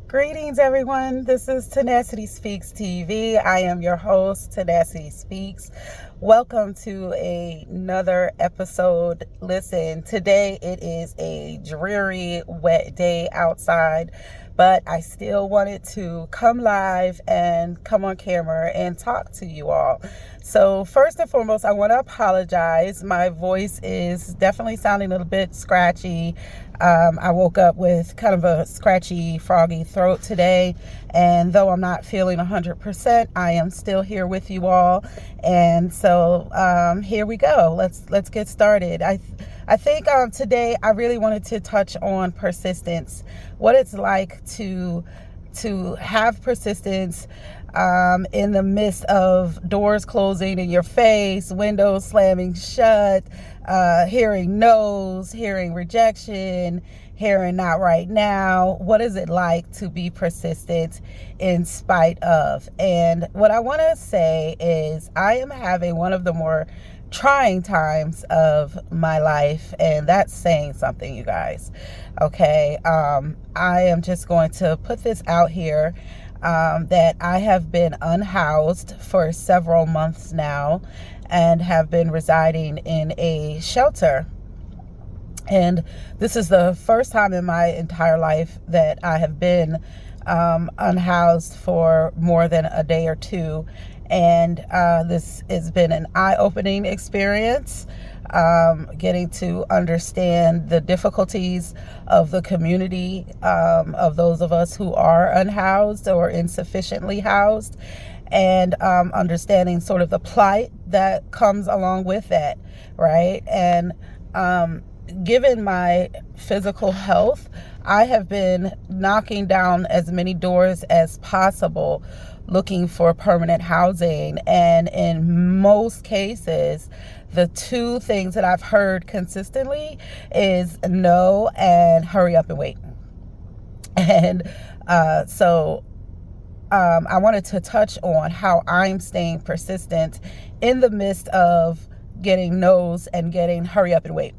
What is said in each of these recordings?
Greetings, everyone. This is Tenacity Speaks TV. I am your host, Tenacity Speaks. Welcome to another episode. Listen, today it is a dreary, wet day outside, but I still wanted to come live and come on camera and talk to you all. So first and foremost, I want to apologize. My voice is definitely sounding a little bit scratchy. I woke up with kind of a scratchy, froggy throat today, and though I'm not feeling 100%, I am still here with you all. And so here we go. Let's get started. I think today I really wanted to touch on persistence, what it's like to have persistence in the midst of doors closing in your face, windows slamming shut, hearing no's, hearing rejection, hearing not right now. What is it like to be persistent in spite of? And what I want to say is I am having one of the more trying times of my life, and that's saying something, you guys. Okay, I am just going to put this out here that I have been unhoused for several months now and have been residing in a shelter. And this is the first time in my entire life that I have been unhoused for more than a day or two. And this has been an eye-opening experience, getting to understand the difficulties of the community, of those of us who are unhoused or insufficiently housed, and understanding sort of the plight that comes along with that, right? And given my physical health, I have been knocking down as many doors as possible looking for permanent housing. And in most cases, the two things that I've heard consistently is no and hurry up and wait. And so I wanted to touch on how I'm staying persistent in the midst of getting no's and getting hurry up and wait.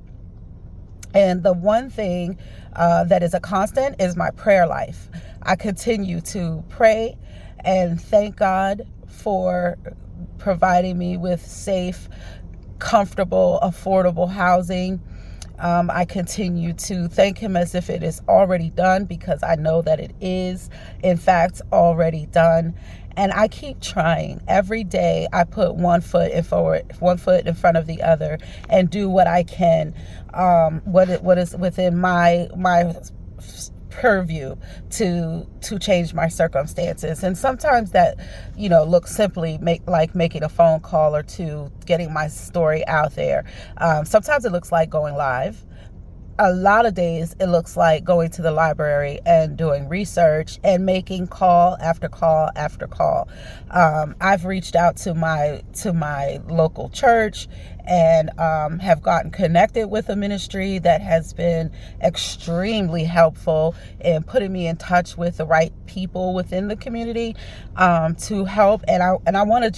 And the one thing that is a constant is my prayer life. I continue to pray and thank God for providing me with safe, comfortable, affordable housing. I continue to thank him as if it is already done, because I know that it is, in fact, already done. And I keep trying. Every day I put one foot in front of the other, and do what I can, what is within my purview to change my circumstances. And sometimes that, looks simply like making a phone call or two, getting my story out there. Sometimes it looks like going live. A lot of days it looks like going to the library and doing research and making call after call after call. I've reached out to my local church and have gotten connected with a ministry that has been extremely helpful in putting me in touch with the right people within the community to help. And I want to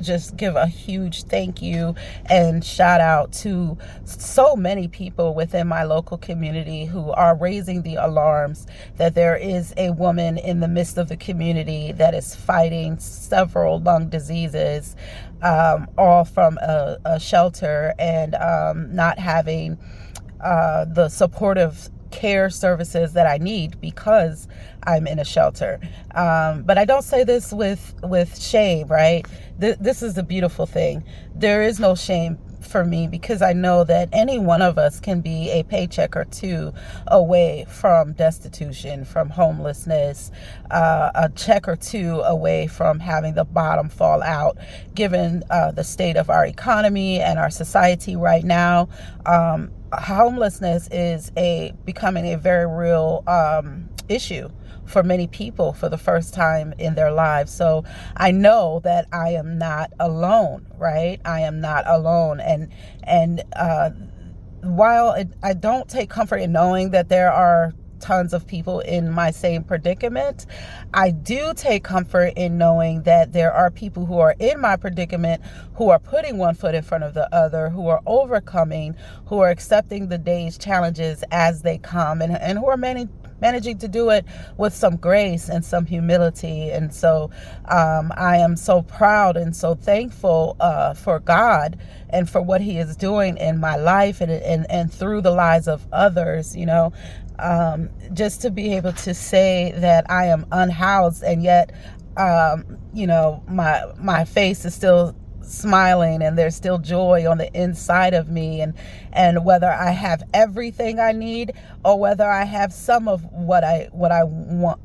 just give a huge thank you and shout out to so many people within my local community who are raising the alarms that there is a woman in the midst of the community that is fighting several lung diseases, all from a shelter, and not having the supportive care services that I need because I'm in a shelter. But I don't say this with shame, right? This is the beautiful thing. There is no shame for me, because I know that any one of us can be a paycheck or two away from destitution, from homelessness, a check or two away from having the bottom fall out, given the state of our economy and our society right now. Homelessness is becoming a very real issue for many people for the first time in their lives. So I know that I am not alone, right? I am not alone. And while I don't take comfort in knowing that there are tons of people in my same predicament, I do take comfort in knowing that there are people who are in my predicament who are putting one foot in front of the other, who are overcoming, who are accepting the day's challenges as they come, and who are managing to do it with some grace and some humility. And so I am so proud and so thankful for God and for what he is doing in my life and through the lives of others, just to be able to say that I am unhoused, and yet, my face is still smiling and there's still joy on the inside of me, and whether I have everything I need or whether I have some of what I want.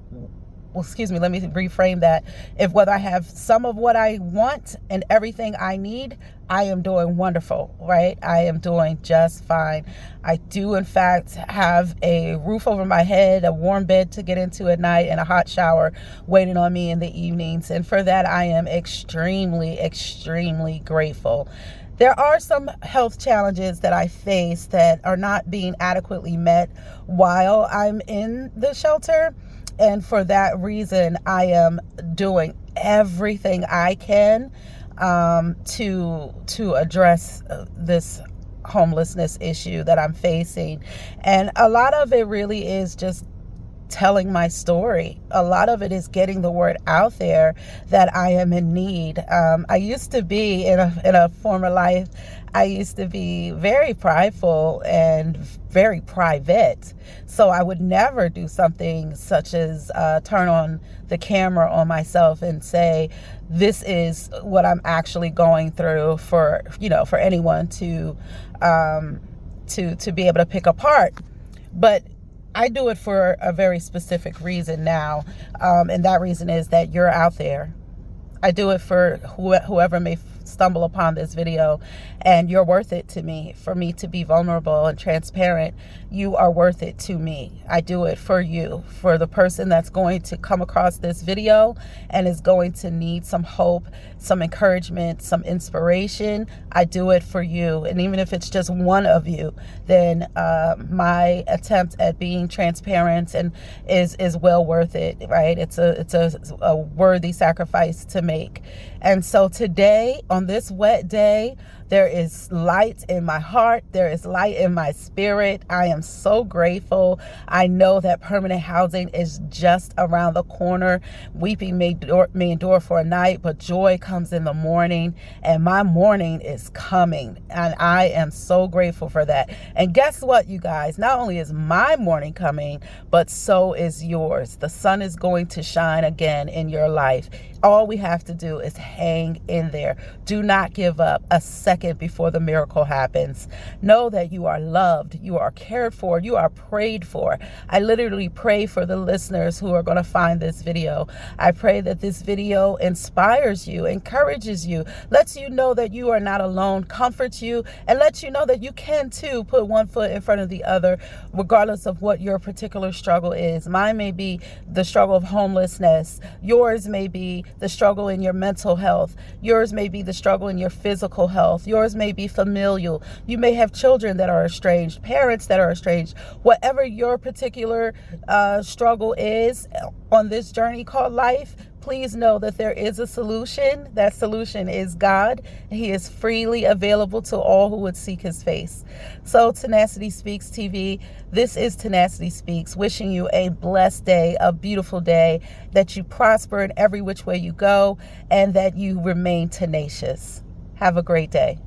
Well, excuse me, let me reframe that. If whether I have some of what I want and everything I need, I am doing wonderful, right? I am doing just fine. I do, in fact, have a roof over my head, a warm bed to get into at night, and a hot shower waiting on me in the evenings. And for that, I am extremely, extremely grateful. There are some health challenges that I face that are not being adequately met while I'm in the shelter. And for that reason, I am doing everything I can to address this homelessness issue that I'm facing. And a lot of it really is just telling my story. A lot of it is getting the word out there that I am in need. I used to be in a former life, I used to be very prideful and very private. So I would never do something such as turn on the camera on myself and say, this is what I'm actually going through for anyone to be able to pick apart. But I do it for a very specific reason now, and that reason is that you're out there. I do it for whoever may stumble upon this video, and you're worth it to me. For me to be vulnerable and transparent, you are worth it to me. I do it for you, for the person that's going to come across this video and is going to need some hope, some encouragement, some inspiration. I do it for you. And even if it's just one of you, then my attempt at being transparent and is well worth it, right? It's a worthy sacrifice to make. And so today, on this wet day, there is light in my heart. There is light in my spirit. I am so grateful. I know that permanent housing is just around the corner. Weeping may endure for a night, but joy comes in the morning. And my morning is coming. And I am so grateful for that. And guess what, you guys? Not only is my morning coming, but so is yours. The sun is going to shine again in your life. All we have to do is hang in there. Do not give up a second before the miracle happens. Know that you are loved, you are cared for, you are prayed for. I literally pray for the listeners who are going to find this video. I pray that this video inspires you, encourages you, lets you know that you are not alone, comforts you, and lets you know that you can too put one foot in front of the other, regardless of what your particular struggle is. Mine may be the struggle of homelessness. Yours may be the struggle in your mental health. Yours may be the struggle in your physical health. Yours may be familial. You may have children that are estranged, parents that are estranged. Whatever your particular struggle is on this journey called life, please know that there is a solution. That solution is God. He is freely available to all who would seek his face. So Tenacity Speaks TV, this is Tenacity Speaks, wishing you a blessed day, a beautiful day, that you prosper in every which way you go, and that you remain tenacious. Have a great day.